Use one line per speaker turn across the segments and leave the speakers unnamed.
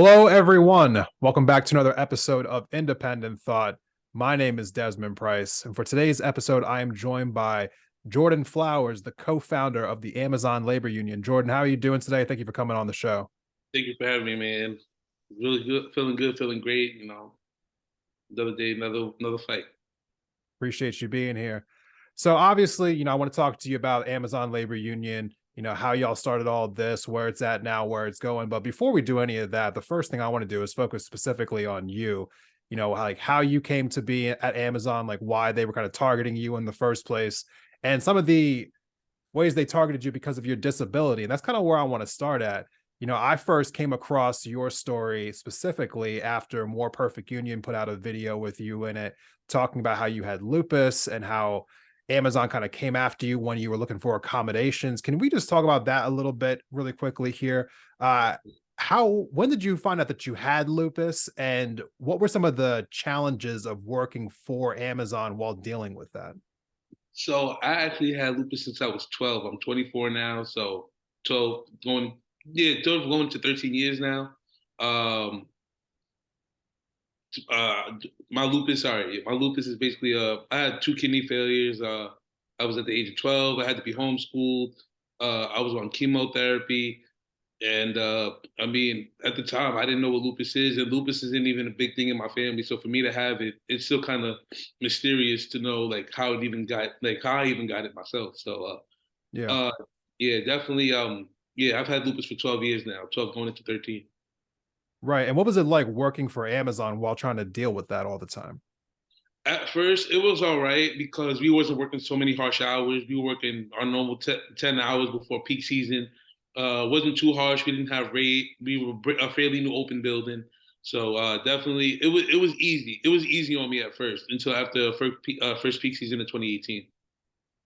Hello, everyone. Welcome back to another episode of Independent Thought. My name is Desmond Price, and for today's episode, I am joined by Jordan Flowers, the co-founder of the Amazon Labor Union. Jordan, how are you doing today? Thank you for coming on the show.
Thank you for having me, man. Really good, feeling great. Another day, another fight.
Appreciate you being here. So obviously, I want to talk to you about Amazon Labor Union, how y'all started all this, where it's at now, where it's going. But before we do any of that, the first thing I want to do is focus specifically on you, like how you came to be at Amazon, like why they were kind of targeting you in the first place, and some of the ways they targeted you because of your disability. And that's kind of where I want to start at. I first came across your story specifically after More Perfect Union put out a video with you in it, talking about how you had lupus and how Amazon kind of came after you when you were looking for accommodations. Can we just talk about that a little bit really quickly here? When did you find out that you had lupus, and what were some of the challenges of working for Amazon while dealing with that?
So I actually had lupus since I was 12. I'm 24 now, so 12 going 12 going to 13 years now. Um, my lupus is basically I had two kidney failures. I was at the age of 12. I had to be homeschooled. I was on chemotherapy. And I mean, at the time, I didn't know what lupus is, and lupus isn't even a big thing in my family. So for me to have it, it's still kind of mysterious to know like how I even got it myself. So
Yeah.
uh, yeah, definitely. Yeah, I've had lupus for 12 years now, 12 going into 13.
Right. And what was it like working for Amazon while trying to deal with that all the time?
At first, it was all right because we wasn't working so many harsh hours. We were working our normal 10 hours before peak season. Wasn't too harsh. We didn't have rate. We were a fairly new open building, so definitely it was easy. It was easy on me at first until after first peak season of 2018.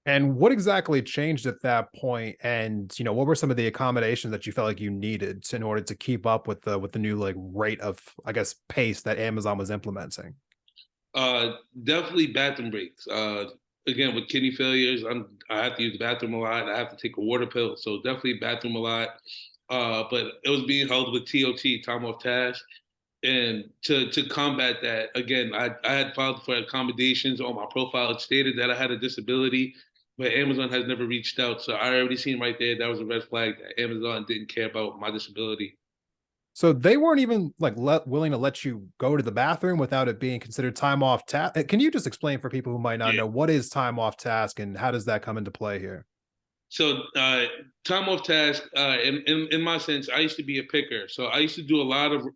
And what exactly changed at that point? And what were some of the accommodations that you felt like you needed in order to keep up with the new like rate of, I guess, pace that Amazon was implementing?
Definitely bathroom breaks. Again, with kidney failures, I have to use the bathroom a lot. I have to take a water pill, so definitely bathroom a lot. But it was being held with TOT, time off task, and to combat that, again, I had filed for accommodations on my profile. It stated that I had a disability, but Amazon has never reached out. So I already seen right there that was a red flag that Amazon didn't care about my disability.
So they weren't even like willing to let you go to the bathroom without it being considered time off task. Can you just explain for people who might not
Yeah.
know what is time off task and how does that come into play here?
So time off task, in my sense, I used to be a picker. So I used to do a lot of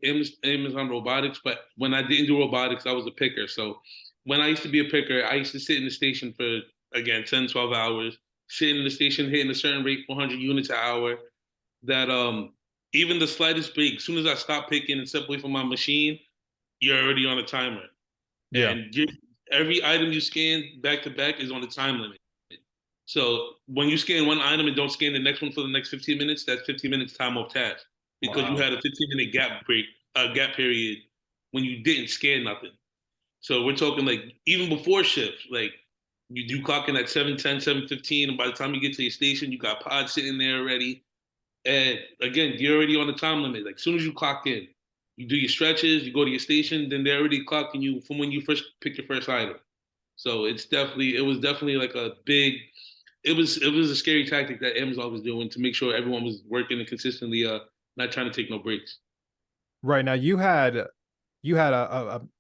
Amazon robotics, but when I didn't do robotics, I was a picker. So when I used to be a picker, I used to sit in the station for, again, 10, 12 hours, sitting in the station, hitting a certain rate, 400 units an hour, that even the slightest break, as soon as I stop picking and step away from my machine, you're already on a timer.
Yeah.
And every item you scan back to back is on a time limit. So when you scan one item and don't scan the next one for the next 15 minutes, that's 15 minutes time off task because you
Wow.
had a 15-minute gap period when you didn't scan nothing. So we're talking like even before shift, like you do clock in at 7:10, 7:15, and by the time you get to your station, you got pods sitting there already. And again, you're already on the time limit. Like as soon as you clock in, you do your stretches, you go to your station, then they're already clocking you from when you first pick your first item. So it was definitely like a big it was a scary tactic that Amazon was doing to make sure everyone was working and consistently not trying to take no breaks.
Right. Now you had a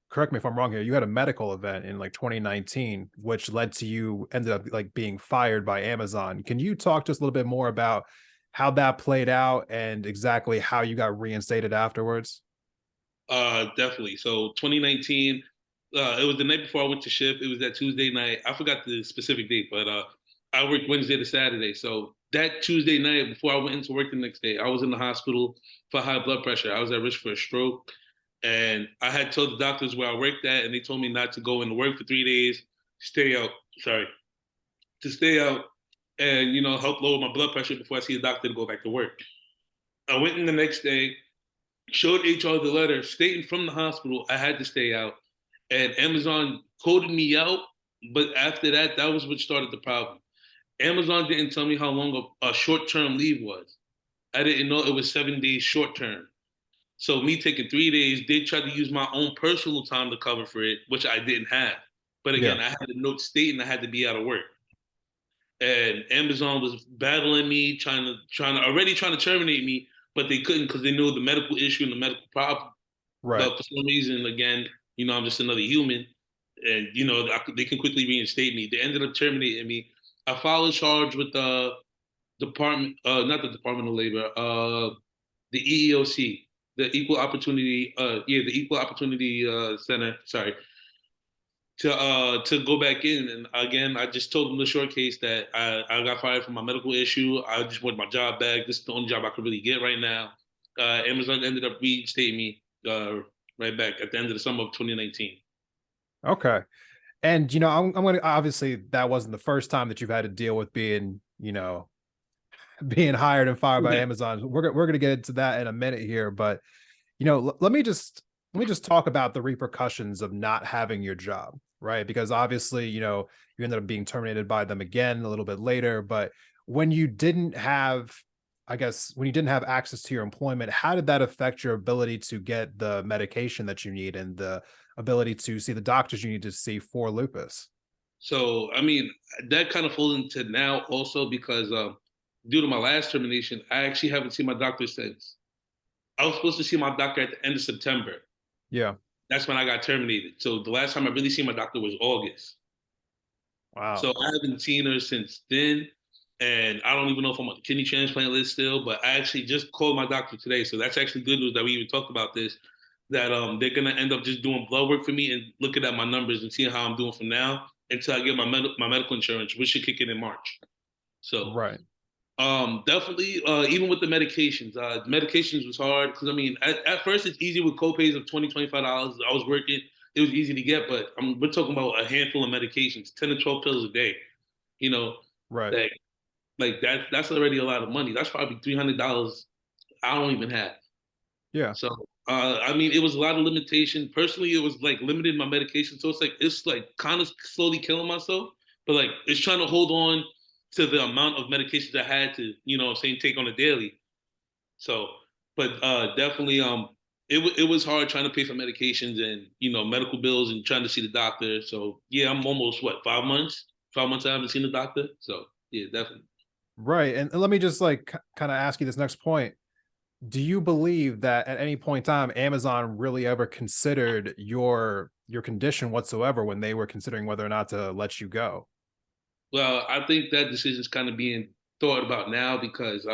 correct me if I'm wrong here. You had a medical event in like 2019, which led to you ended up like being fired by Amazon. Can you talk to us a little bit more about how that played out and exactly how you got reinstated afterwards?
Definitely. So 2019, it was the night before I went to shift. It was that Tuesday night. I forgot the specific date, but I worked Wednesday to Saturday. So that Tuesday night before I went into work the next day, I was in the hospital for high blood pressure. I was at risk for a stroke. And I had told the doctors where I worked at, and they told me not to go into work for 3 days, stay out, sorry, to stay out and, help lower my blood pressure before I see a doctor to go back to work. I went in the next day, showed HR the letter stating from the hospital I had to stay out. And Amazon coded me out. But after that, that was what started the problem. Amazon didn't tell me how long a short term leave was. I didn't know it was 7 days short term. So me taking 3 days, they tried to use my own personal time to cover for it, which I didn't have. But
Yeah.
again, I had a note stating I had to be out of work. And Amazon was battling me, trying to terminate me, but they couldn't because they knew the medical issue and the medical problem.
Right.
But for some reason, again, I'm just another human, and they can quickly reinstate me. They ended up terminating me. I filed a charge with the not the Department of Labor, the EEOC, the the Equal Opportunity Center. Sorry, to go back in. And again, I just told them the short case that I got fired from my medical issue. I just want my job back. This is the only job I could really get right now. Amazon ended up reinstating me right back at the end of the summer of 2019.
Okay. And I'm gonna obviously that wasn't the first time that you've had to deal with being, being hired and fired by
Yeah.
Amazon. We're gonna get into that in a minute here, but let me just talk about the repercussions of not having your job, right? Because obviously, you ended up being terminated by them again a little bit later. But when you didn't have, I guess, when you didn't have access to your employment, how did that affect your ability to get the medication that you need and the ability to see the doctors you need to see for lupus?
So I mean, that kind of falls into now also because due to my last termination, I actually haven't seen my doctor since. I was supposed to see my doctor at the end of September.
Yeah.
That's when I got terminated. So the last time I really seen my doctor was August.
Wow.
So I haven't seen her since then. And I don't even know if I'm on the kidney transplant list still, but I actually just called my doctor today. So that's actually good news that we even talked about this, that they're gonna end up just doing blood work for me and looking at my numbers and seeing how I'm doing from now until I get my medical insurance, which should kick in March. So
Right.
definitely, even with the medications was hard because I mean, at first it's easy with copays of $25. I was working, it was easy to get, but we're talking about a handful of medications, 10 to 12 pills a day. You know,
Right.
that like that's already a lot of money. That's probably $300 I don't even have.
Yeah.
So I mean, it was a lot of limitation. Personally, it was like limited my medication. So it's like kind of slowly killing myself, but like it's trying to hold on to the amount of medications I had to, what I'm saying, take on a daily. So, but definitely, it was hard trying to pay for medications and medical bills and trying to see the doctor. So yeah, I'm almost what 5 months. 5 months I haven't seen the doctor. So yeah, definitely.
Right. And let me just like kind of ask you this next point. Do you believe that at any point in time Amazon really ever considered your condition whatsoever when they were considering whether or not to let you go?
Well, I think that decision is kind of being thought about now because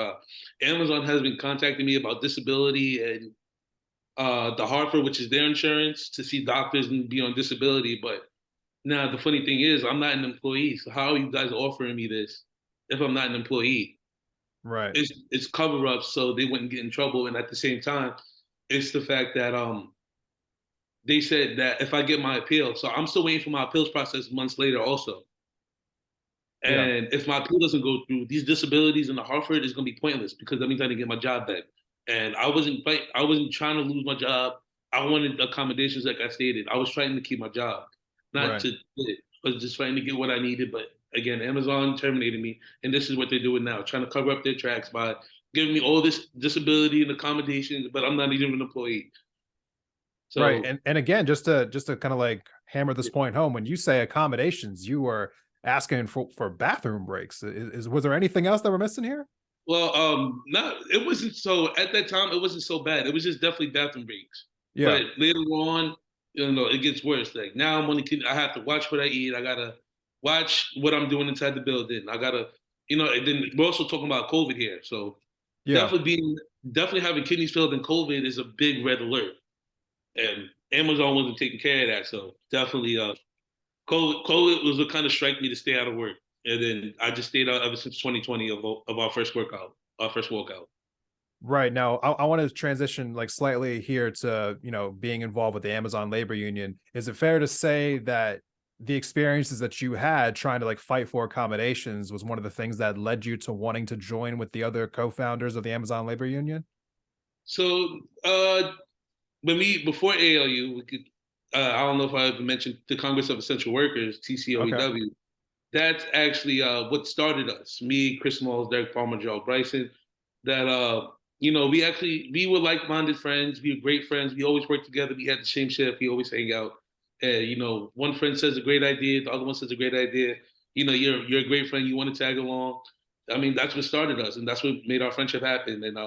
Amazon has been contacting me about disability and the Hartford, which is their insurance, to see doctors and be on disability. But now the funny thing is, I'm not an employee. So how are you guys offering me this if I'm not an employee?
Right.
It's cover up so they wouldn't get in trouble. And at the same time, it's the fact that they said that if I get my appeal, so I'm still waiting for my appeals process months later also.
Yeah.
And if my appeal doesn't go through, these disabilities in the Hartford is going to be pointless because that means I didn't get my job back. And I wasn't trying to lose my job. I wanted accommodations, like I stated. I was trying to keep my job, not
Right.
to quit. I was just trying to get what I needed. But again, Amazon terminated me, and this is what they're doing now, trying to cover up their tracks by giving me all this disability and accommodations. But I'm not even an employee.
Right.
So
And again, just to kind of like hammer this point home, when you say accommodations, you were asking for bathroom breaks. Was there anything else that we're missing here?
well, not it wasn't so at that time. It wasn't so bad. It was just definitely bathroom breaks.
Yeah.
But later on, it gets worse. Like now, I'm only I have to watch what I eat. I gotta watch what I'm doing inside the building. I gotta, And then we're also talking about COVID here, so
Yeah.
definitely definitely having kidneys failed in COVID is a big red alert. And Amazon wasn't taking care of that, so definitely, COVID was what kind of strike me to stay out of work. And then I just stayed out ever since 2020 of our first walkout.
Right. Now, I want to transition like slightly here to, being involved with the Amazon labor union. Is it fair to say that the experiences that you had trying to like fight for accommodations was one of the things that led you to wanting to join with the other co-founders of the Amazon labor union?
So when we before ALU, we could I don't know if I ever mentioned the Congress of Essential Workers,
Okay.
TCOEW. That's actually what started us. Me, Chris Smalls, Derek Palmer, Joe Bryson. That we were like-minded friends. We were great friends. We always worked together. We had the same shift. We always hang out. And one friend says a great idea, the other one says a great idea. You're a great friend. You want to tag along. I mean, that's what started us, and that's what made our friendship happen. And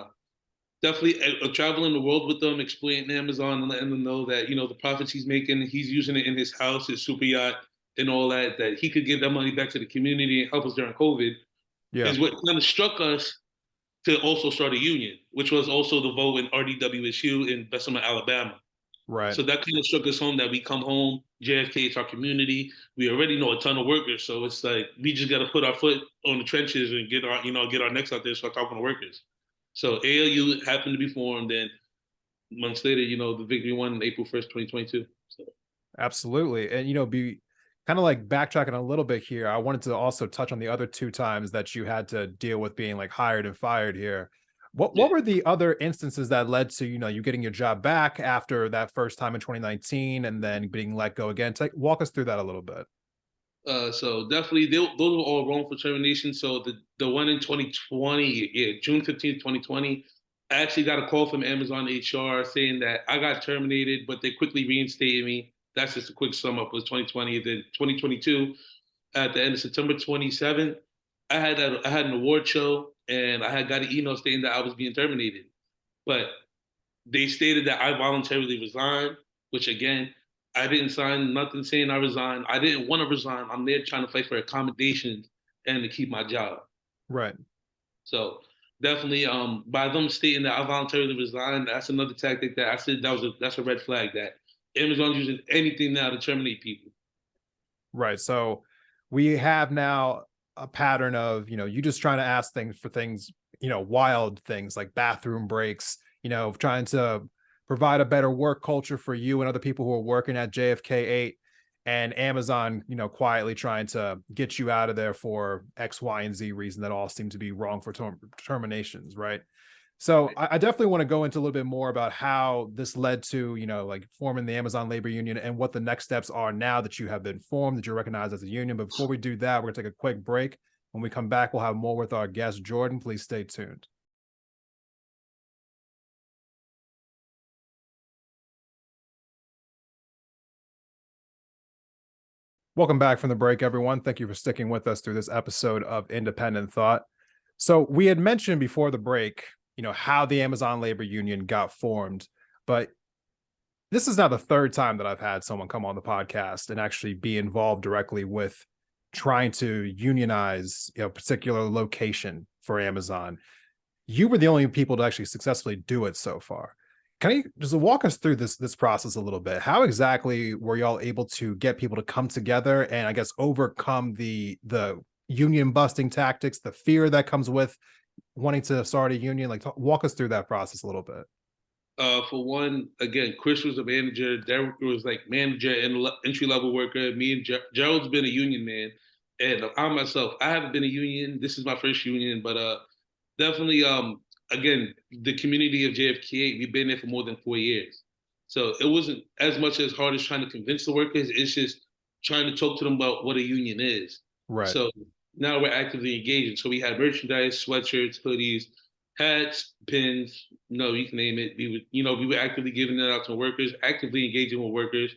definitely traveling the world with them, explaining Amazon, and letting them know that the profits he's making, he's using it in his house, his super yacht, and all that. That he could give that money back to the community and help us during COVID
Yeah.
is what kind of struck us to also start a union, which was also the vote in RDWSU in Bessemer, Alabama.
Right.
So that kind of struck us home that we come home, JFK, it's our community. We already know a ton of workers, so it's like we just got to put our foot on the trenches and get our necks out there, start talking to workers. So ALU happened to be formed, and months later, the victory won April 1st, 2022. So
Absolutely. And be kind of like backtracking a little bit here. I wanted to also touch on the other two times that you had to deal with being like hired and fired here. What
yeah.
were the other instances that led to, you getting your job back after that first time in 2019 and then being let go again? Walk us through that a little bit.
So definitely, those were all wrongful termination. So the one in 2020, yeah, June 15th, 2020, I actually got a call from Amazon HR saying that I got terminated, but they quickly reinstated me. That's just a quick sum up. Was 2020. Then 2022, at the end of September 27th, I had an award show, and I had got an email stating that I was being terminated. But they stated that I voluntarily resigned, which again, I didn't sign nothing saying I resigned. I didn't want to resign. I'm there trying to fight for accommodations and to keep my job.
Right.
So definitely, by them stating that I voluntarily resigned, that's another tactic that I said that's a red flag that Amazon's using anything now to terminate people.
Right. So we have now a pattern of, you just trying to ask things for things, wild things like bathroom breaks, trying to provide a better work culture for you and other people who are working at JFK 8 and Amazon, quietly trying to get you out of there for X, Y, and Z reason that all seem to be wrong for terminations. Right. So I definitely want to go into a little bit more about how this led to, like forming the Amazon labor union and what the next steps are now that you have been formed, that you're recognized as a union. But before we do that, we're going to take a quick break. When we come back, we'll have more with our guest, Jordan. Please stay tuned. Welcome back from the break, everyone. Thank you for sticking with us through this episode of Independent Thought. So we had mentioned before the break, how the Amazon labor union got formed, but this is now the third time that I've had someone come on the podcast and actually be involved directly with trying to unionize a particular location for Amazon. You were the only people to actually successfully do it so far. Can you just walk us through this process a little bit? How exactly were y'all able to get people to come together and I guess overcome the union busting tactics, the fear that comes with wanting to start a union? Like, walk us through that process a little bit.
For one, again, Chris was a manager. Derek was like manager and entry level worker. Me and Gerald's been a union man, and I myself, I haven't been a union. This is my first union, but definitely, again, the community of JFK, we've been there for more than 4 years, so it wasn't as much as hard as trying to convince the workers. It's just trying to talk to them about what a union is.
Right.
So now we're actively engaging. So we had merchandise, sweatshirts, hoodies, hats, pins, you can name it. We were actively giving it out to workers, actively engaging with workers.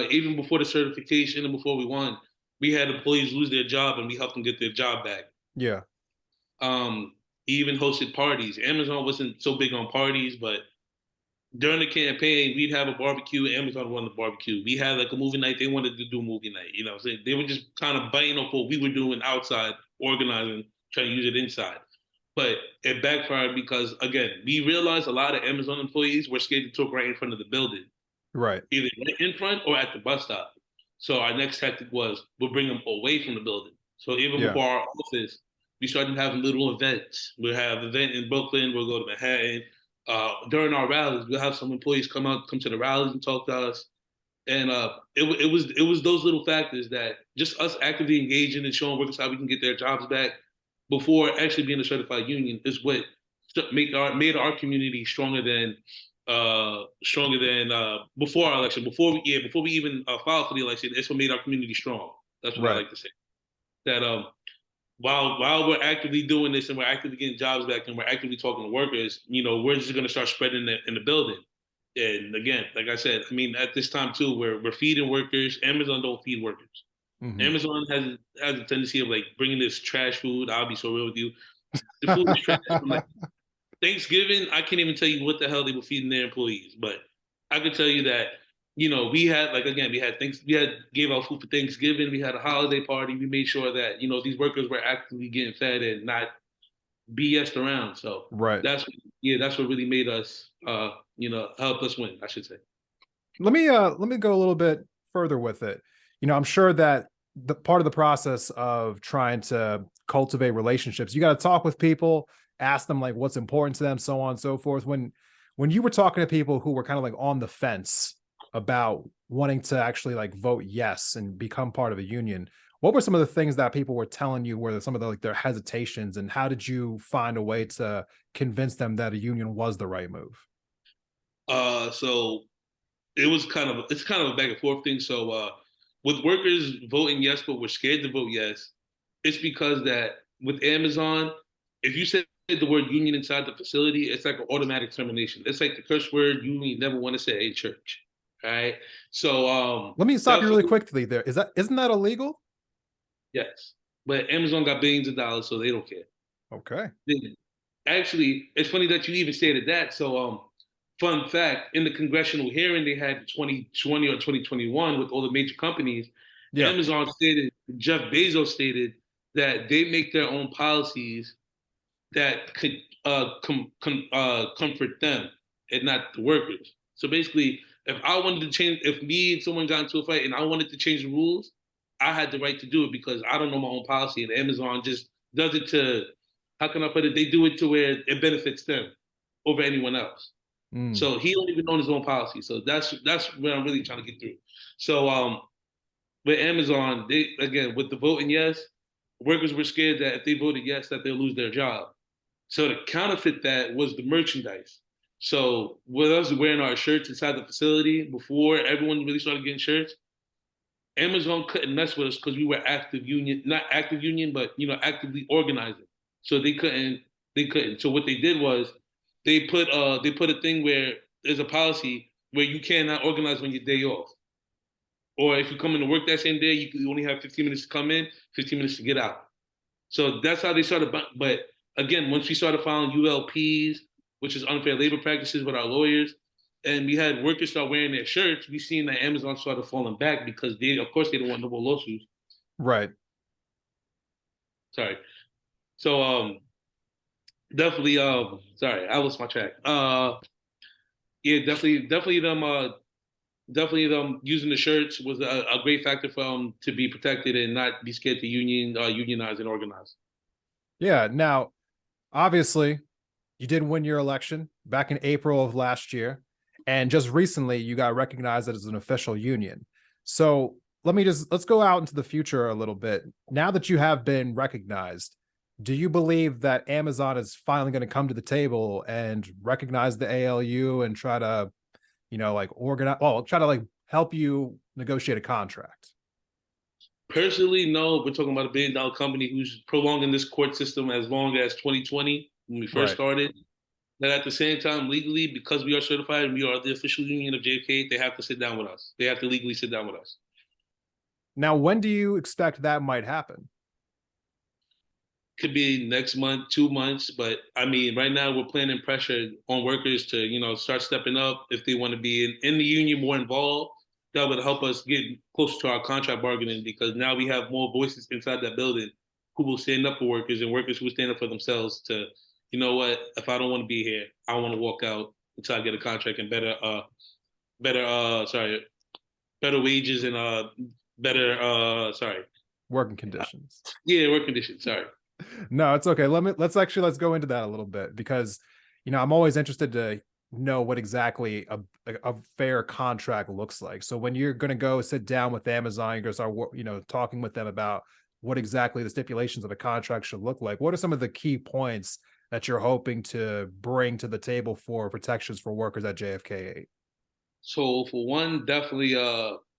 Even before the certification and before we won, we had employees lose their job and we helped them get their job back.
Yeah.
Um, even hosted parties. Amazon wasn't so big on parties, but during the campaign, we'd have a barbecue. Amazon won the barbecue. We had like a movie night. They wanted to do a movie night. So they were just kind of biting off what we were doing outside, organizing, trying to use it inside. But it backfired because, again, we realized a lot of Amazon employees were scared to talk right in front of the building,
Right.
either right in front or at the bus stop. So our next tactic was we'll bring them away from the building. So even
Yeah.
before our office, we started having little events. We'll have an event in Brooklyn. We'll go to Manhattan. During our rallies, we'll have some employees come to the rallies and talk to us. And it was those little factors that just us actively engaging and showing workers how we can get their jobs back before actually being a certified union is what made our community stronger than before our election. Before we even filed for the election, it's what made our community strong. That's what I
Right.
like to say. That while we're actively doing this and we're actively getting jobs back and we're actively talking to workers, we're just going to start spreading it in the building. And again, like I said, I mean, at this time too, we're feeding workers. Amazon don't feed workers.
Hmm.
Amazon has a tendency of like bringing this trash food. I'll be so real with you. The food is trash. I'm like, Thanksgiving, I can't even tell you what the hell they were feeding their employees, but I can tell you that we had like again we had gave out food for Thanksgiving. We had a holiday party. We made sure that these workers were actively getting fed and not BS around. So
Right.
that's what really made us helped us win, I should say.
Let me go a little bit further with it. I'm sure that the part of the process of trying to cultivate relationships, you got to talk with people, ask them like what's important to them, so on and so forth. When you were talking to people who were kind of like on the fence about wanting to actually like vote yes and become part of a union, what were some of the things that people were telling you were some of the like their hesitations, and how did you find a way to convince them that a union was the right move?
So it's kind of a back and forth thing. So with workers voting yes, but we're scared to vote yes, it's because that with Amazon, if you say the word union inside the facility, it's like an automatic termination. It's like the curse word you never want to say in church. All right. So
Let me stop you really
definitely
quickly there. Isn't that illegal?
yes. But Amazon got billions of dollars, so they don't care.
Okay.
Actually, it's funny that you even stated that. So, fun fact: in the congressional hearing they had in 2020 or 2021 with all the major companies,
Yeah.
Amazon stated, Jeff Bezos stated that they make their own policies that could comfort them and not the workers. So basically, if I wanted to change, if me and someone got into a fight and I wanted to change the rules, I had the right to do it because I don't know my own policy, and Amazon just does it to, how can I put it? They do it to where it benefits them over anyone else.
Mm.
So he don't even know his own policy. So that's where I'm really trying to get through. So with Amazon, they again with the voting yes, workers were scared that if they voted yes, that they'll lose their job. So to counterfeit that was the merchandise. So with us wearing our shirts inside the facility before everyone really started getting shirts, Amazon couldn't mess with us because we were active union, not active union, but actively organizing. So they couldn't. So what they did was they put a thing where there's a policy where you cannot organize on your day off. Or if you come into work that same day, you only have 15 minutes to come in, 15 minutes to get out. So that's how they started. But again, once we started filing ULPs, which is unfair labor practices with our lawyers, and we had workers start wearing their shirts, we seen that Amazon started falling back because of course, they don't want no more lawsuits.
Right.
Sorry. So definitely sorry, I lost my track. Yeah, definitely them using the shirts was a great factor for them to be protected and not be scared to unionize and organize.
Yeah. Now, obviously, you did win your election back in April of last year, and just recently you got recognized as an official union. So let's go out into the future a little bit. Now that you have been recognized, do you believe that Amazon is finally going to come to the table and recognize the ALU and try to, like organize, well, try to like help you negotiate a contract?
Personally, no. We're talking about a billion-dollar company who's prolonging this court system as long as 2020 when we first
Right.
started. But at the same time, legally, because we are certified and we are the official union of JFK, they have to sit down with us. They have to legally sit down with us.
Now, when do you expect that might happen?
Could be next month, 2 months, but I mean, right now we're planning pressure on workers to, start stepping up if they want to be in the union more involved. That would help us get closer to our contract bargaining because now we have more voices inside that building who will stand up for workers and workers who will stand up for themselves to, you know what, if I don't want to be here, I want to walk out until I get a contract and better wages and better sorry.
Working conditions.
Yeah, work conditions, sorry.
No, it's okay. Let's go into that a little bit because I'm always interested to know what exactly a fair contract looks like. So when you're going to go sit down with Amazon, you're going to start talking with them about what exactly the stipulations of the contract should look like. What are some of the key points that you're hoping to bring to the table for protections for workers at JFK 8?
So for one, definitely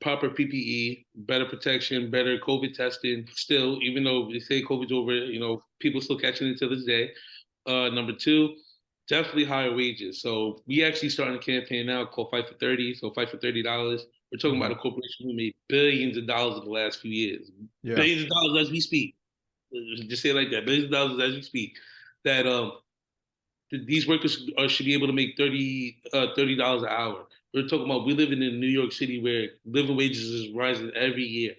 proper PPE, better protection, better COVID testing. Still, even though they say COVID's over, people still catching it to this day. Number two, definitely higher wages. So we actually starting a campaign now called Fight for 30. So Fight for $30. We're talking about
Mhm.
a corporation who made billions of dollars in the last few years.
Yeah.
Billions of dollars as we speak. Just say it like that. Billions of dollars as we speak. That these workers should be able to make $30 an hour. We're talking about we living in New York City where living wages is rising every year,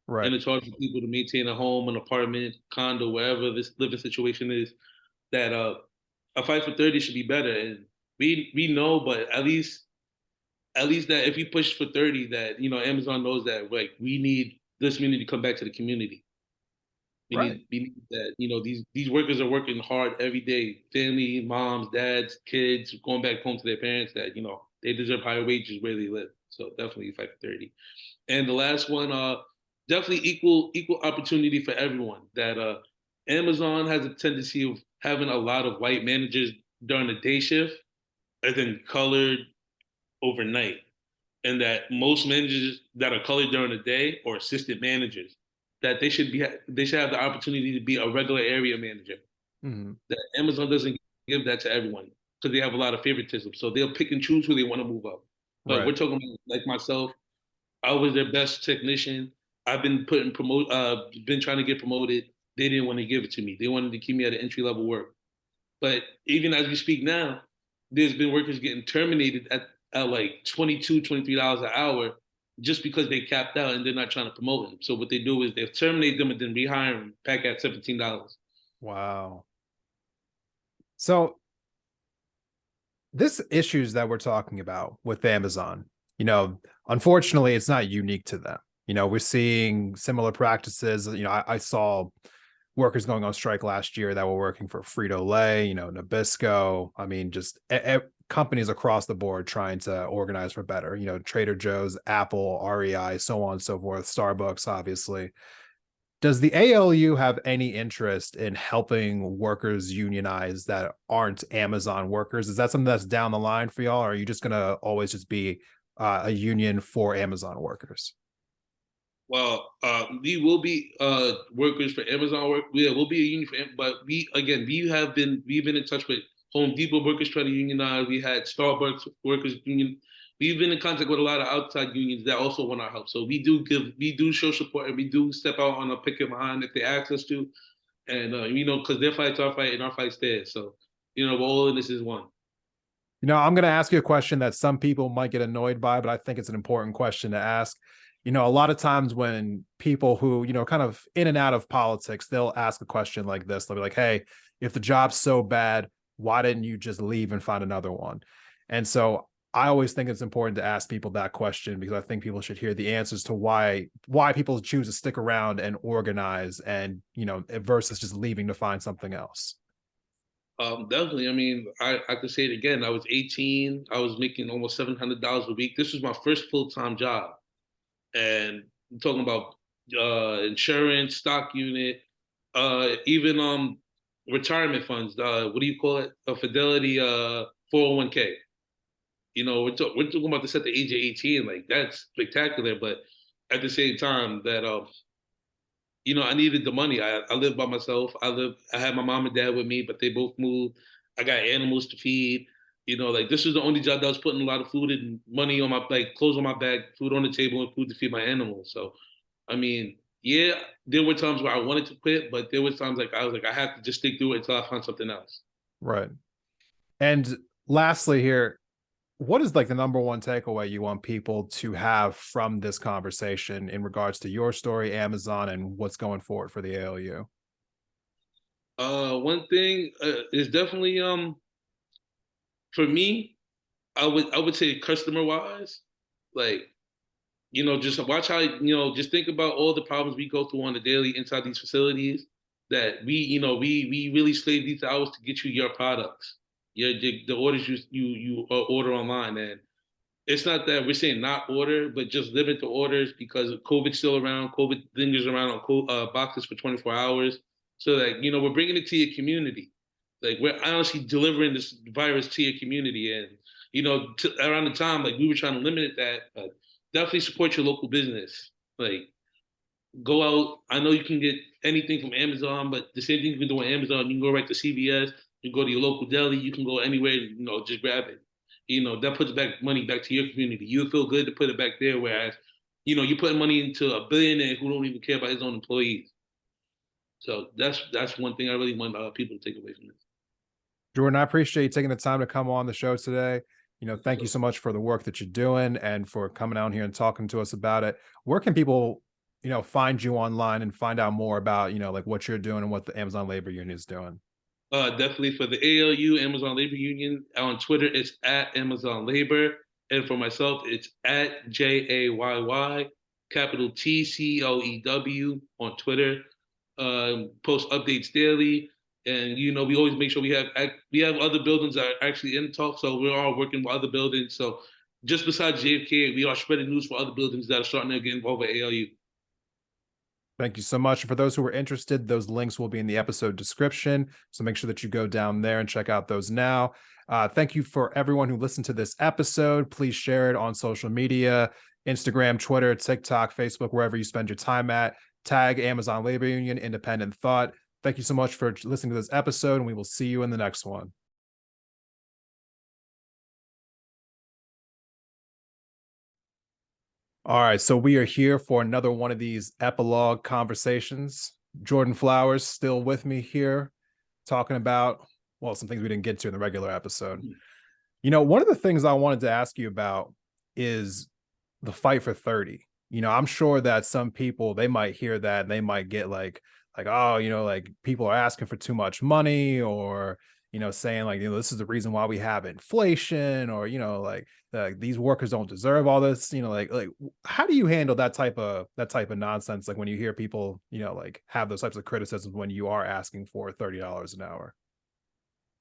Right.
and it's hard for people to maintain a home, an apartment, condo, wherever this living situation is. That a fight for 30 should be better, and we know, but at least that if we push for 30, that Amazon knows that like we need this community to come back to the community.
Right.
We need that. These workers are working hard every day. Family, moms, dads, kids, going back home to their parents. That they deserve higher wages where they live. So definitely fight for 30. And the last one, definitely equal opportunity for everyone. That Amazon has a tendency of having a lot of white managers during the day shift, and then colored overnight, and that most managers that are colored during the day or assistant managers, that they should have the opportunity to be a regular area manager.
Mhm.
That Amazon doesn't give that to everyone because they have a lot of favoritism. So they'll pick and choose who they want to move up. But
Right.
we're talking about like myself. I was their best technician. I've been trying to get promoted. They didn't want to give it to me. They wanted to keep me at an entry level work. But even as we speak now, there's been workers getting terminated at like $22, $23 an hour just because they capped out and they're not trying to promote them. So what they do is they terminate them and then rehire them back at $17.
Wow. So this issues that we're talking about with Amazon, unfortunately, it's not unique to them. We're seeing similar practices. I saw workers going on strike last year that were working for Frito-Lay, Nabisco. I mean, just companies across the board trying to organize for better, Trader Joe's, Apple, REI, so on and so forth, Starbucks, obviously. Does the ALU have any interest in helping workers unionize that aren't Amazon workers? Is that something that's down the line for y'all? Or are you just going to always just be a union for Amazon workers?
Well, we will be workers for Amazon work. Yeah, we'll be a union for, but we've been in touch with Home Depot workers trying to unionize. We had Starbucks workers union. We've been in contact with a lot of outside unions that also want our help. So we do show support, and we do step out on a picket line if they ask us to, and because their fight's our fight and our fight's theirs. So we're all in this is one.
I'm going to ask you a question that some people might get annoyed by, but I think it's an important question to ask. A lot of times when people who, kind of in and out of politics, they'll ask a question like this. They'll be like, hey, if the job's so bad, why didn't you just leave and find another one? And so I always think it's important to ask people that question because I think people should hear the answers to why people choose to stick around and organize and, versus just leaving to find something else.
Definitely. I mean, I could say it again. I was 18. I was making almost $700 a week. This was my first full-time job, and I'm talking about insurance, stock unit, even retirement funds. What do you call it? A Fidelity 401k. We're talking about this at the age of 18. Like that's spectacular, but at the same time, that I needed the money. I live by myself. I had my mom and dad with me, but they both moved. I got animals to feed. Like this was the only job that was putting a lot of food and money on my like clothes on my back, food on the table, and food to feed my animals. So, I mean, yeah, there were times where I wanted to quit, but there was times like I was like, I have to just stick through it until I find something else.
Right. And lastly here, what is like the number one takeaway you want people to have from this conversation in regards to your story, Amazon, and what's going forward for the ALU?
One thing is definitely for me, I would say customer wise, like just watch how just think about all the problems we go through on the daily inside these facilities. That we really slave these hours to get you your products, the orders you order online, and it's not that we're saying not order, but just limit the orders because COVID's still around. COVID lingers around on boxes for 24 hours, so that we're bringing it to your community. Like we're honestly delivering this virus to your community, and around the time like we were trying to limit that. definitely support your local business. Like, go out. I know you can get anything from Amazon, but the same thing you can do on Amazon. You can go right to CVS. You can go to your local deli. You can go anywhere. Just grab it. That puts back money back to your community. You feel good to put it back there. Whereas, you're putting money into a billionaire who don't even care about his own employees. So that's one thing I really want people to take away from this.
Jordan, I appreciate you taking the time to come on the show today. Thank you
So,
so much for the work that you're doing and for coming out here and talking to us about it. Where can people, find you online and find out more about, like what you're doing and what the Amazon Labor Union is doing?
definitely for the ALU, Amazon Labor Union. On Twitter, it's at Amazon Labor. And for myself, it's at JAYY, capital TCOEW on Twitter. Post updates daily. And, we always make sure we have other buildings that are actually in talk. So we're all working with other buildings. So just besides JFK, we are spreading news for other buildings that are starting to get involved with ALU.
Thank you so much. And for those who are interested, those links will be in the episode description. So make sure that you go down there and check out those now. Thank you for everyone who listened to this episode. Please share it on social media, Instagram, Twitter, TikTok, Facebook, wherever you spend your time at. Tag Amazon Labor Union, Independent Thought. Thank you so much for listening to this episode, and we will see you in the next one. All right, so we are here for another one of these epilogue conversations. Jordan Flowers still with me here, talking about, well, some things we didn't get to in the regular episode. One of the things I wanted to ask you about is the fight for 30. I'm sure that some people, they might hear that and they might get like, oh, like people are asking for too much money, or, saying like, this is the reason why we have inflation, or, like these workers don't deserve all this, like how do you handle that type of nonsense? Like when you hear people, like have those types of criticisms when you are asking for $30 an hour?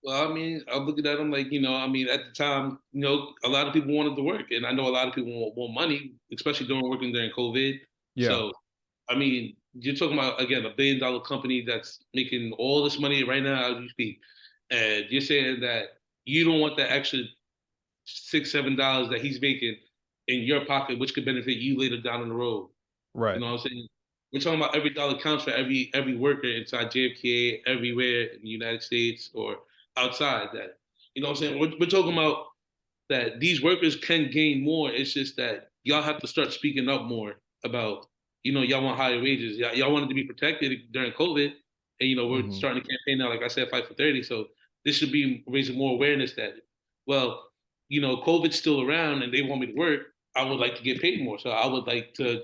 Well, I mean, I'm looking at them like, at the time, a lot of people wanted to work, and I know a lot of people want money, especially working during COVID.
Yeah.
So, I mean, you're talking about again $1 billion company that's making all this money right now as you speak, and you're saying that you don't want that extra $6, $7 that he's making in your pocket, which could benefit you later down the road. You
Right.
know what I'm saying? We're talking about every dollar counts for every worker inside JFK, everywhere in the United States or outside that. You know what I'm saying? We're talking about that these workers can gain more. It's just that y'all have to start speaking up more about, y'all want higher wages. Y'all wanted to be protected during COVID. And, we're
Hmm.
starting a campaign now, like I said, Fight for 30. So this should be raising more awareness that, well, COVID's still around and they want me to work. I would like to get paid more. So I would like to,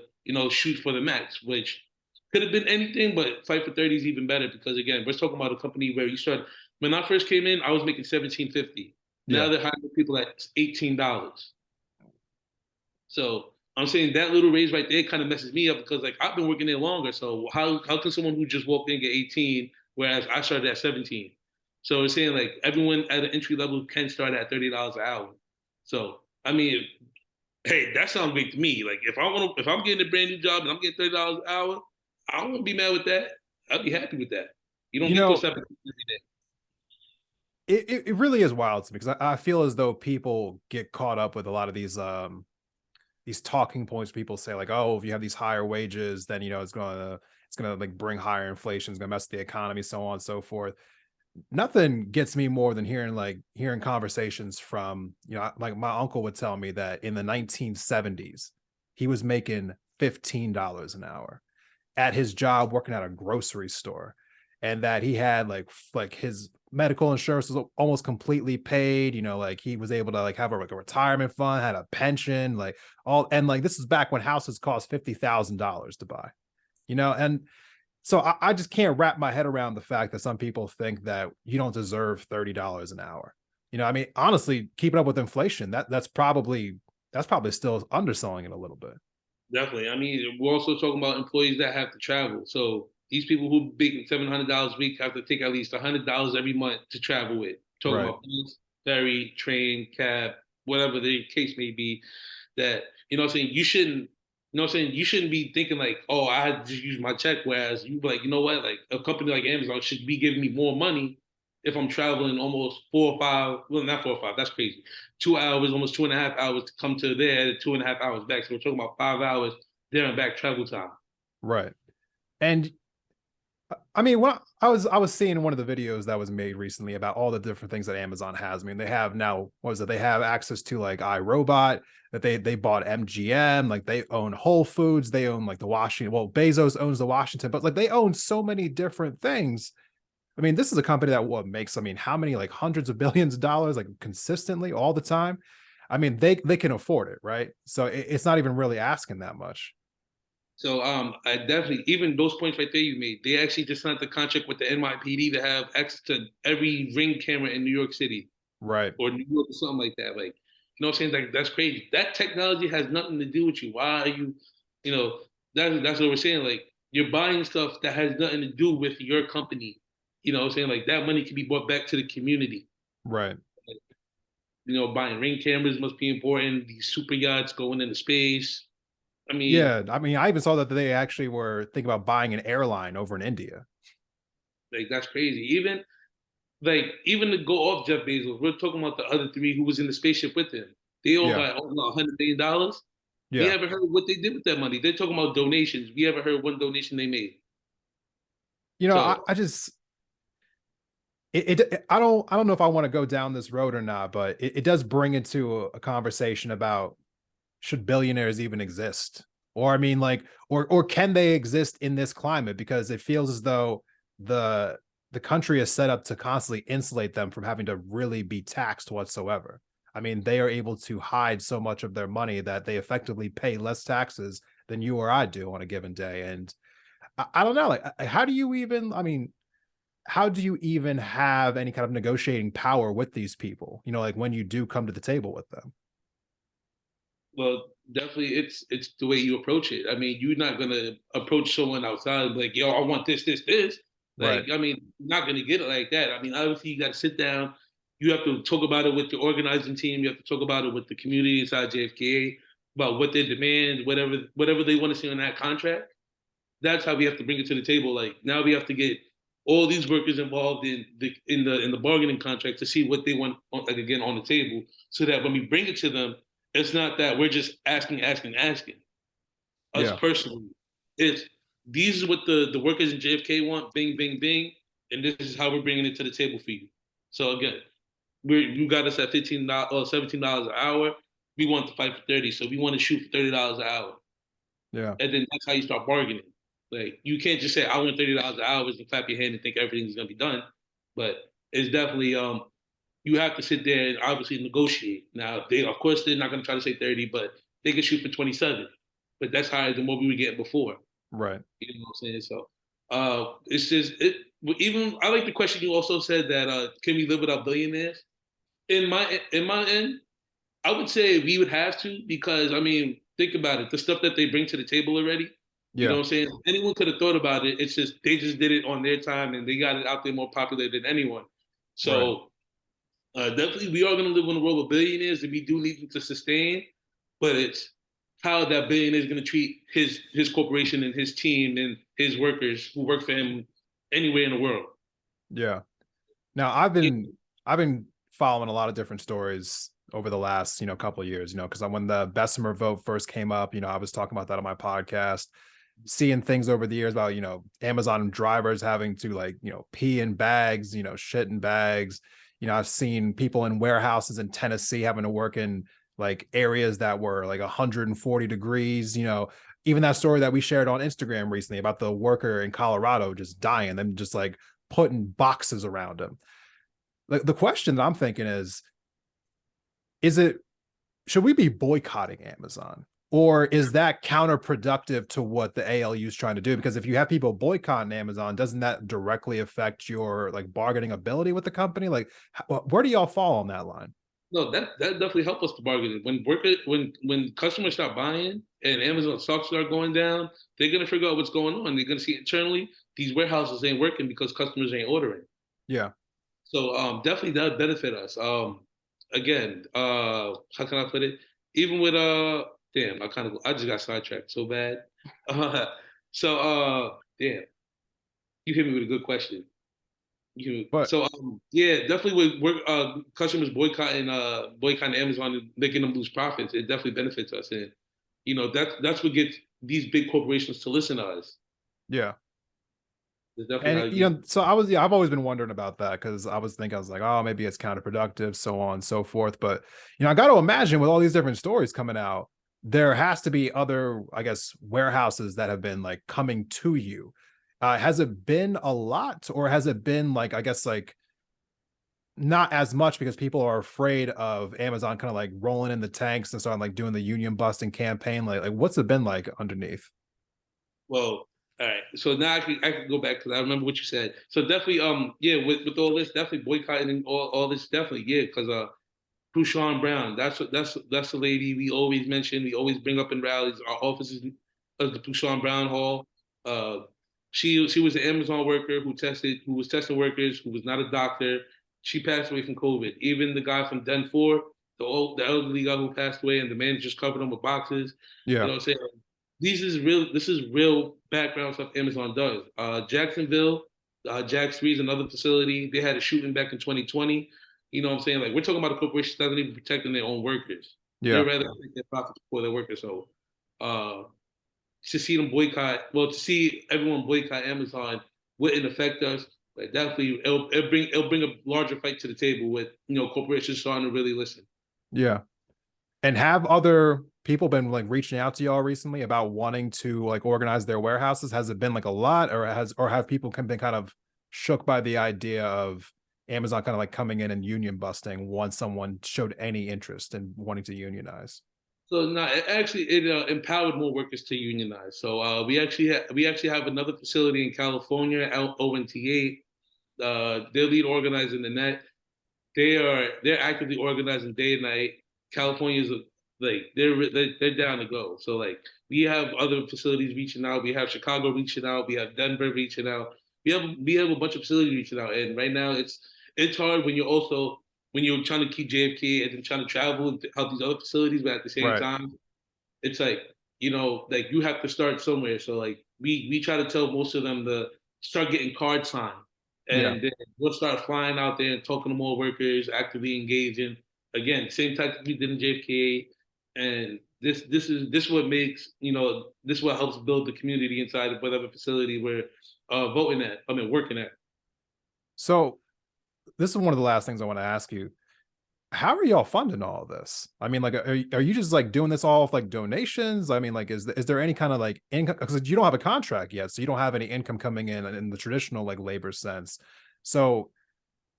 shoot for the max, which could have been anything, but Fight for 30 is even better because again, we're talking about a company where you start when I first came in, I was making $17.50. Now
Yeah.
they're hiring people at $18. So I'm saying that little raise right there kind of messes me up because like I've been working there longer. So how can someone who just walked in get 18 whereas I started at 17? So it's saying like everyone at an entry level can start at $30 an hour. So I mean, hey, that sounds great to me. Like if I'm getting a brand new job and I'm getting $30 an hour, I won't be mad with that. I'll be happy with that. You don't
You
get those
know,
type of things every day.
it really is wild to me because I feel as though people get caught up with a lot of these talking points. People say like, oh, if you have these higher wages, then it's gonna like bring higher inflation, it's gonna mess with the economy, so on and so forth. Nothing gets me more than hearing conversations from, like my uncle would tell me that in the 1970s he was making $15 an hour at his job working at a grocery store, and that he had like his medical insurance was almost completely paid, like he was able to like have like a retirement fund, had a pension, like all, and like this is back when houses cost $50,000 to buy, and so I just can't wrap my head around the fact that some people think that you don't deserve $30 an hour. I mean, honestly, keeping up with inflation, that's probably still underselling it a little bit.
Definitely. I mean, we're also talking about employees that have to travel. So these people who making $700 a week have to take at least $100 every month to travel with. Talking
Right.
about bus, ferry, train, cab, whatever the case may be. That what I'm saying, you shouldn't. You shouldn't be thinking like, oh, I had to just use my check. Whereas you be like, you know what, like a company like Amazon should be giving me more money if I'm traveling almost 4 or 5, well, not 4 or 5, that's crazy. 2 hours, almost 2.5 hours to come to there, 2.5 hours back. So we're talking about 5 hours there and back travel time.
Right. And I mean, what I was seeing one of the videos that was made recently about all the different things that Amazon has. I mean, they have now, what was it? They have access to like iRobot, that they bought MGM, like they own Whole Foods, they own like the Washington. Well, Bezos owns the Washington, but like they own so many different things. I mean, this is a company that what makes, I mean, how many like hundreds of billions of dollars like consistently all the time. I mean, they can afford it, right? So it's not even really asking that much.
So I definitely, even those points right there you made, they actually just signed the contract with the NYPD to have access to every ring camera in New York City
Right.
or New York or something like that. Like, you know what I'm saying? Like, that's crazy. That technology has nothing to do with you. Why are you, you know, that's what we're saying. Like, you're buying stuff that has nothing to do with your company. You know what I'm saying? Like, that money can be brought back to the community.
Right.
Like, buying ring cameras must be important. These super yachts going into space. I mean,
Yeah. I mean, I even saw that they actually were thinking about buying an airline over in India.
like, that's crazy. Even to go off Jeff Bezos, we're talking about the other three who was in the spaceship with him. They all
Yeah.
got $100 million. We
Yeah.
haven't heard what they did with that money. They're talking about donations. We haven't heard one donation they made.
You know,
So
I just I don't know if I want to go down this road or not, but it does bring into a conversation about should billionaires even exist? Or I mean, like, or can they exist in this climate? Because it feels as though the the country is set up to constantly insulate them from having to really be taxed whatsoever. I mean, they are able to hide so much of their money that they effectively pay less taxes than you or I do on a given day. And I don't know, like, how do you even? I mean, how do you even have any kind of negotiating power with these people? You know, like when you do come to the table with them.
well, definitely, it's the way you approach it. I mean, you're not gonna approach someone outside like, yo, I want this, this, this. Like,
Right.
I mean, you're not gonna get it like that. I mean, obviously, you got to sit down. You have to talk about it with the organizing team. You have to talk about it with the community inside JFKA about what their demands, whatever they want to see on that contract. That's how we have to bring it to the table. Like, now we have to get all these workers involved in the bargaining contract to see what they want, like, again, on the table, so that when we bring it to them, it's not that we're just asking us
Yeah.
personally. It's these is what the workers in JFK want, bing, bing, bing, and this is how we're bringing it to the table for you. So again, you got us at $15 or $17 an hour. We want to fight for 30, so we want to shoot for $30 an hour,
Yeah.
and then that's how you start bargaining. Like, you can't just say I want $30 an hour and clap your hand and think everything's gonna be done. But it's definitely you have to sit there and obviously negotiate. Now, they of course they're not gonna try to say 30, but they can shoot for 27. But that's higher than what we were getting before.
Right.
You know what I'm saying? So it's just it. Even I like the question you also said that can we live without billionaires? In my end, I would say we would have to, because I mean, think about it. The stuff that they bring to the table already, you know
Yeah.
what I'm saying? Anyone could have thought about it. It's just they just did it on their time and they got it out there more popular than anyone.
Right.
So definitely we are going to live in a world of billionaires and we do need them to sustain, but it's how that billionaire is going to treat his corporation and his team and his workers who work for him anywhere in the world.
Yeah. Now I've been following a lot of different stories over the last, couple of years, because when the Bessemer vote first came up, I was talking about that on my podcast, seeing things over the years about, Amazon drivers having to like, pee in bags, shit in bags. I've seen people in warehouses in Tennessee having to work in like areas that were like 140 degrees, even that story that we shared on Instagram recently about the worker in Colorado just dying, them just like putting boxes around him. Like the question that I'm thinking is it should we be boycotting Amazon? Or is that counterproductive to what the ALU is trying to do? Because if you have people boycotting Amazon, doesn't that directly affect your like bargaining ability with the company? Like, where do y'all fall on that line?
No, that definitely helped us to bargain. When customers start buying and Amazon stocks start going down, they're gonna figure out what's going on. They're gonna see internally these warehouses ain't working because customers ain't ordering.
Yeah.
So definitely that benefit us. Again, how can I put it? Even with damn, I just got sidetracked so bad. Uh, damn, you hit me with a good question.
But
So yeah, definitely with customers boycotting Amazon and making them lose profits, it definitely benefits us. And that's what gets these big corporations to listen to us.
yeah.
It's definitely how
And
you do.
so I've always been wondering about that because I was like, oh, maybe it's counterproductive, so on and so forth. But I got to imagine with all these different stories coming out, there has to be other, I guess, warehouses that have been like coming to you. Has it been a lot, or has it been like, I guess, like not as much because people are afraid of Amazon kind of like rolling in the tanks and starting like doing the union busting campaign? Like what's it been like underneath?
Well, all right. So now I can go back because I remember what you said. So definitely, yeah, with all this, definitely boycotting and all this, definitely, yeah, because Prushan Brown, that's the lady we always mention, we always bring up in rallies. Our offices of the Prushan Brown Hall. Uh, she was an Amazon worker who was testing workers, who was not a doctor. She passed away from COVID. Even the guy from Den 4, the elderly guy who passed away, and the managers covered him with boxes. You
Yeah.
know what I'm saying? This is real background stuff Amazon does. Jacksonville, Jax 3 is another facility. They had a shooting back in 2020. You know what I'm saying? Like we're talking about a corporation that doesn't even protecting their own workers. They
Yeah.
rather protect their profits for their workers. So uh, to see them boycott, well, to see everyone boycott Amazon wouldn't affect us. But definitely, it'll bring a larger fight to the table with corporations starting to really listen.
Yeah. And have other people been like reaching out to y'all recently about wanting to like organize their warehouses? Has it been like a lot, or have people been kind of shook by the idea of Amazon kind of like coming in and union busting once someone showed any interest in wanting to unionize?
So now, it empowered more workers to unionize. So we actually have another facility in California, ONTA. Their lead organizer in the net. They're actively organizing day and night. California's like they're down to go. So like we have other facilities reaching out. We have Chicago reaching out. We have Denver reaching out. We have a bunch of facilities reaching out. And right now it's hard when you're trying to keep JFK and then trying to travel and help these other facilities, but at the same
Right.
time, it's like like you have to start somewhere. So like we try to tell most of them to start getting card time,
Yeah.
and then we'll start flying out there and talking to more workers, actively engaging. Again, same tactic we did in JFK, and this what makes this what helps build the community inside of whatever facility we're voting at. I mean, working at.
So this is one of the last things I want to ask you. How are y'all funding all of this? I mean, like, are you just like doing this all with like donations? I mean, like, is there any kind of like income? Because you don't have a contract yet, so you don't have any income coming in the traditional like labor sense. So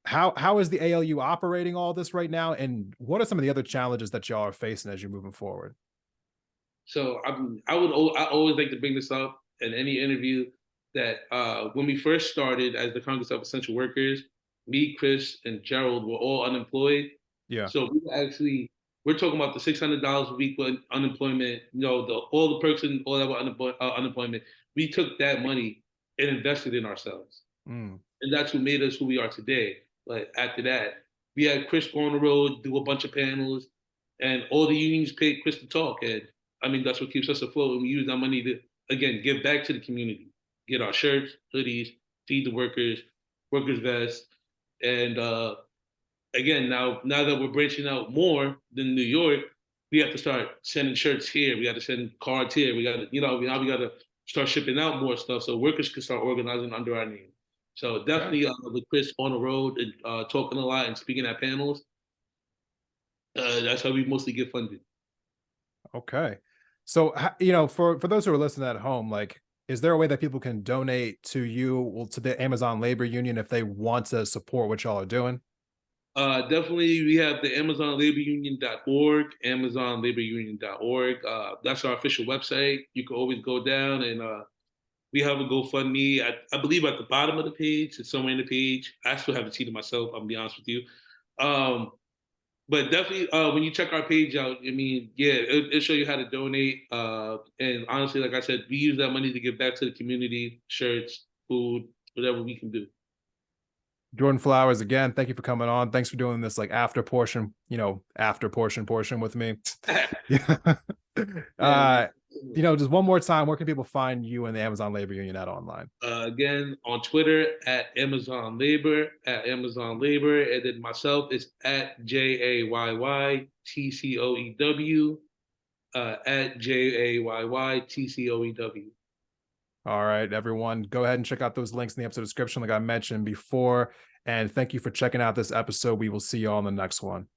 how is the ALU operating all this right now? And what are some of the other challenges that y'all are facing as you're moving forward?
So I always like to bring this up in any interview that when we first started as the Congress of Essential Workers, me, Chris, and Gerald were all unemployed.
Yeah.
So we're talking about the $600 a week with unemployment, all the perks and all that with unemployment. We took that money and invested in ourselves,
Mm,
and that's what made us who we are today. Like after that, we had Chris go on the road, do a bunch of panels, and all the unions paid Chris to talk. And I mean, that's what keeps us afloat. And we use that money to again give back to the community, get our shirts, hoodies, feed the workers vest, and again now that we're branching out more than New York, we have to start sending shirts here. We got to send cards here. We got to now we got to start shipping out more stuff so workers can start organizing under our name. So
okay.
definitely with Chris on the road and talking a lot and speaking at panels, that's how we mostly get funded.
Okay. So, for those who are listening at home, like, is there a way that people can donate to you, well, to the Amazon Labor Union if they want to support what y'all are doing?
Definitely, we have the AmazonLaborUnion.org, AmazonLaborUnion.org. That's our official website. You can always go down and we have a GoFundMe. I believe at the bottom of the page, it's somewhere in the page. I still haven't seen it myself. I'll be honest with you. Um, but definitely, when you check our page out, I mean, yeah, it'll show you how to donate. And honestly, like I said, we use that money to give back to the community, shirts, food, whatever we can do.
Jordan Flowers, again, thank you for coming on. Thanks for doing this like after portion with me. Yeah.
Yeah, man.
just one more time, where can people find you and the Amazon Labor Union at online?
Again, on Twitter at Amazon Labor, and then myself is at JAYYTCOEW, at JAYYTCOEW.
All right, everyone, go ahead and check out those links in the episode description, like I mentioned before. And thank you for checking out this episode. We will see you all in the next one.